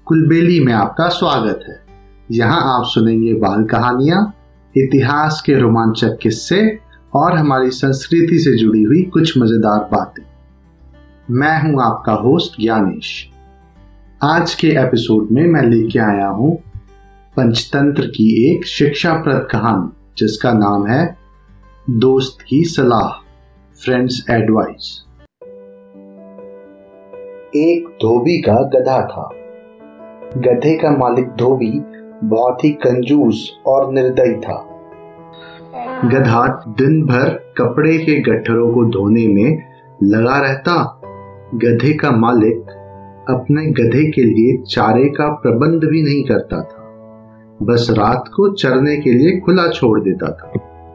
कुलबेली में आपका स्वागत है। यहाँ आप सुनेंगे बाल कहानियाँ, इतिहास के रोमांचक किस्से और हमारी संस्कृति से जुड़ी हुई कुछ मजेदार बातें। मैं हूँ आपका होस्ट ज्ञानेश। आज के एपिसोड में मैं लेके आया हूँ पंचतंत्र की एक शिक्षाप्रद कहानी जिसका नाम है दोस्त की सलाह, फ्रेंड्स एडवाइस। एक धोबी का गधा था। गधे का मालिक धोबी बहुत ही कंजूस और निर्दयी था। गधा दिन भर कपड़े के गट्ठरों को धोने में लगा रहता। गधे का मालिक अपने गधे के लिए चारे का प्रबंध भी नहीं करता था, बस रात को चरने के लिए खुला छोड़ देता था।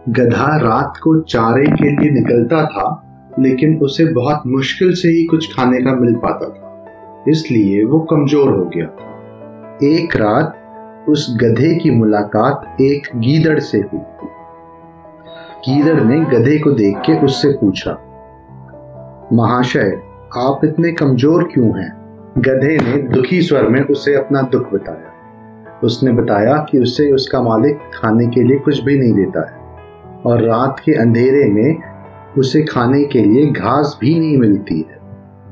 गधा रात को चारे के लिए निकलता था, लेकिन उसे बहुत मुश्किल से ही कुछ खाने का मिल पाता था, इसलिए वो कमजोर हो गया था। एक रात उस गधे की मुलाकात एक गीदड़ से हुई। गीदड़ ने गधे को देख के उससे पूछा, महाशय, आप इतने कमजोर क्यों हैं? गधे ने दुखी स्वर में उसे अपना दुख बताया। उसने बताया कि उसे उसका मालिक खाने के लिए कुछ भी नहीं देता है और रात के अंधेरे में उसे खाने के लिए घास भी नहीं मिलती है।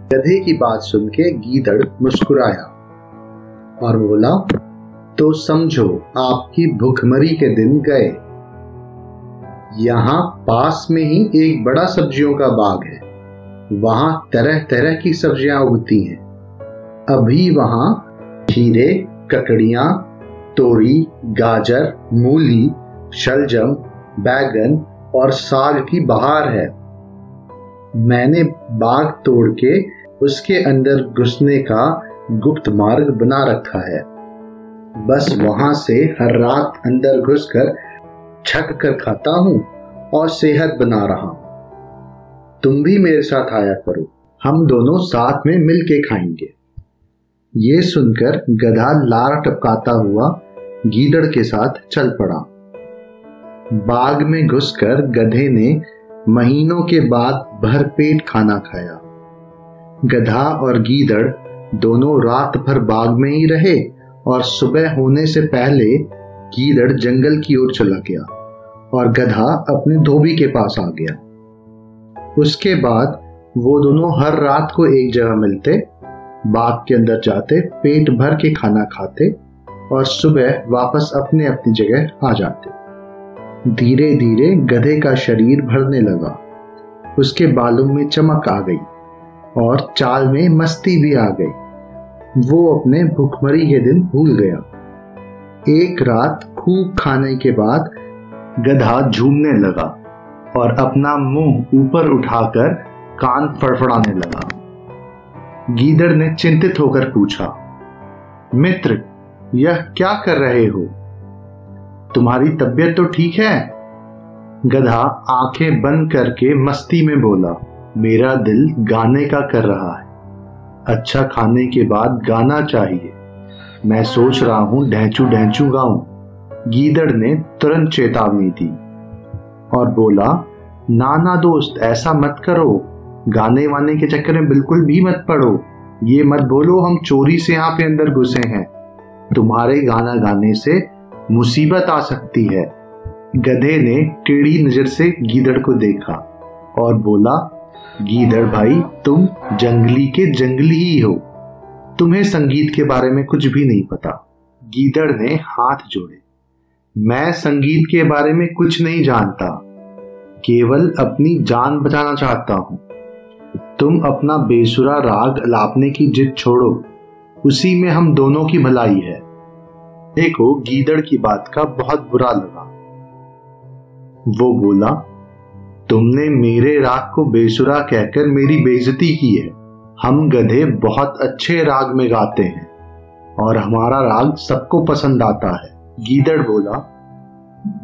गधे की बात सुन के गीदड़ मुस्कुराया और बोला, तो समझो आपकी भूखमरी के दिन गए। यहाँ पास में ही एक बड़ा सब्जियों का बाग है। वहां तरह तरह की सब्जियां उगती हैं। अभी वहां खीरे, ककड़ियां, तोरी, गाजर, मूली, शलजम, बैगन और साग की बहार है। मैंने बाग तोड़ के उसके अंदर घुसने का गुप्त मार्ग बना रखा है। बस वहां से हर रात अंदर घुसकर छक कर खाता हूं और सेहत बना रहा हूं। तुम भी मेरे साथ आया करो, हम दोनों साथ में मिल के खाएंगे। ये सुनकर गधा लार टपकाता हुआ गीदड़ के साथ चल पड़ा। बाग में घुसकर गधे ने महीनों के बाद भरपेट खाना खाया। गधा और गीदड़ दोनों रात भर बाग में ही रहे और सुबह होने से पहले गीदड़ जंगल की ओर चला गया और गधा अपने धोबी के पास आ गया। उसके बाद वो दोनों हर रात को एक जगह मिलते, बाग के अंदर जाते, पेट भर के खाना खाते और सुबह वापस अपने अपनी जगह आ जाते। धीरे धीरे गधे का शरीर भरने लगा। उसके बालों में चमक आ गई और चाल में मस्ती भी आ गई। वो अपने भूखमरी के दिन भूल गया। एक रात खूब खाने के बाद गधा झूमने लगा और अपना मुंह ऊपर उठाकर कान फड़फड़ाने लगा। गीदड़ ने चिंतित होकर पूछा, मित्र, यह क्या कर रहे हो? तुम्हारी तबीयत तो ठीक है? गधा आंखें बंद करके मस्ती में बोला, मेरा दिल गाने का कर रहा है। अच्छा खाने के बाद गाना चाहिए। मैं सोच रहा हूं ढैंचू ढैंचू गाऊं। गीदड़ ने तुरंत चेतावनी दी और बोला, ना दोस्त, ऐसा मत करो। गाने वाने के चक्कर में बिल्कुल भी मत पड़ो। ये मत बोलो हम चोरी से यहाँ पे अंदर घुसे हैं। तुम्हारे गाना गाने से मुसीबत आ सकती है। गधे ने टेढ़ी नजर से गीदड़ को देखा और बोला, गीदड़ भाई, तुम जंगली के जंगली ही हो। तुम्हें संगीत के बारे में कुछ भी नहीं पता। गीदड़ ने हाथ जोड़े, मैं संगीत के बारे में कुछ नहीं जानता, केवल अपनी जान बचाना चाहता हूं। तुम अपना बेसुरा राग अलापने की जिद छोड़ो, उसी में हम दोनों की भलाई है। देखो, गीदड़ की बात का बहुत बुरा लगा। वो बोला, तुमने मेरे राग को बेसुरा कहकर मेरी बेइज्जती की है। हम गधे बहुत अच्छे राग में गाते हैं और हमारा राग सबको पसंद आता है। गीदड़ बोला,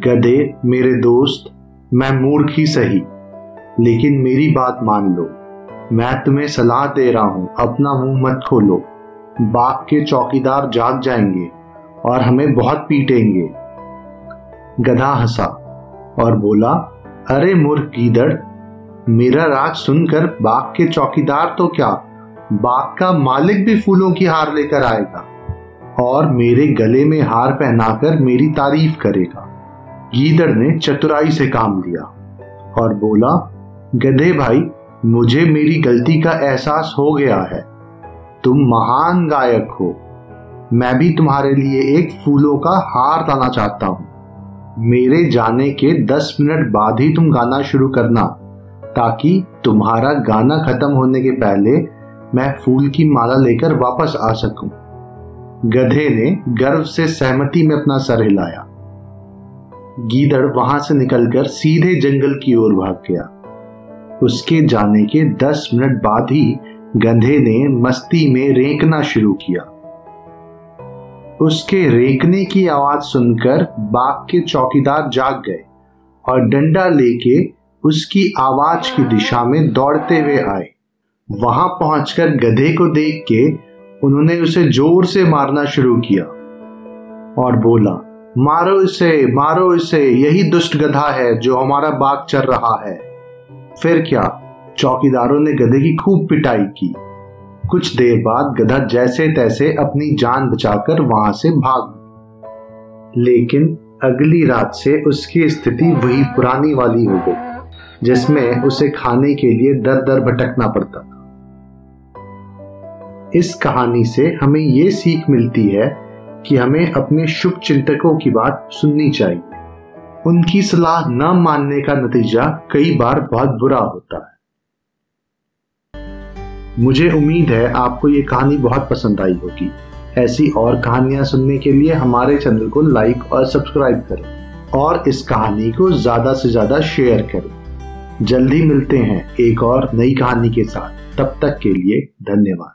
गधे मेरे दोस्त, मैं मूर्ख ही सही, लेकिन मेरी बात मान लो। मैं तुम्हें सलाह दे रहा हूं, अपना मुंह मत खोलो। बाग के चौकीदार जाग जाएंगे और हमें बहुत पीटेंगे। गधा हंसा और बोला, अरे मूर्ख गीदड़, मेरा राग सुनकर बाग के चौकीदार तो क्या, बाग का मालिक भी फूलों की हार लेकर आएगा। और मेरे गले में हार पहनाकर मेरी तारीफ करेगा। गीदड़ ने चतुराई से काम लिया और बोला, गधे भाई, मुझे मेरी गलती का एहसास हो गया है। तुम महान गायक हो। मैं भी तुम्हारे लिए एक फूलों का हार लाना चाहता हूं। मेरे जाने के 10 मिनट बाद ही तुम गाना शुरू करना, ताकि तुम्हारा गाना खत्म होने के पहले मैं फूल की माला लेकर वापस आ सकूं। गधे ने गर्व से सहमति में अपना सर हिलाया। गीदड़ वहां से निकलकर सीधे जंगल की ओर भाग गया। उसके जाने के 10 मिनट बाद ही गधे ने मस्ती में रेंकना शुरू किया। उसके रेंकने की आवाज सुनकर बाग के चौकीदार जाग गए और डंडा लेके उसकी आवाज की दिशा में दौड़ते हुए आए। वहां पहुंचकर गधे को देख के उन्होंने उसे जोर से मारना शुरू किया और बोला, मारो इसे, यही दुष्ट गधा है जो हमारा बाग चर रहा है। फिर क्या, चौकीदारों ने गधे की खूब पिटाई की। कुछ देर बाद गधा जैसे तैसे अपनी जान बचाकर वहां से भाग। लेकिन अगली रात से उसकी स्थिति वही पुरानी वाली हो गई, जिसमें उसे खाने के लिए दर दर भटकना पड़ता था। इस कहानी से हमें ये सीख मिलती है कि हमें अपने शुभ चिंतकों की बात सुननी चाहिए। उनकी सलाह न मानने का नतीजा कई बार बहुत बुरा होता है। मुझे उम्मीद है आपको ये कहानी बहुत पसंद आई होगी। ऐसी और कहानियां सुनने के लिए हमारे चैनल को लाइक और सब्सक्राइब करें और इस कहानी को ज्यादा से ज्यादा शेयर करें। जल्दी मिलते हैं एक और नई कहानी के साथ। तब तक के लिए धन्यवाद।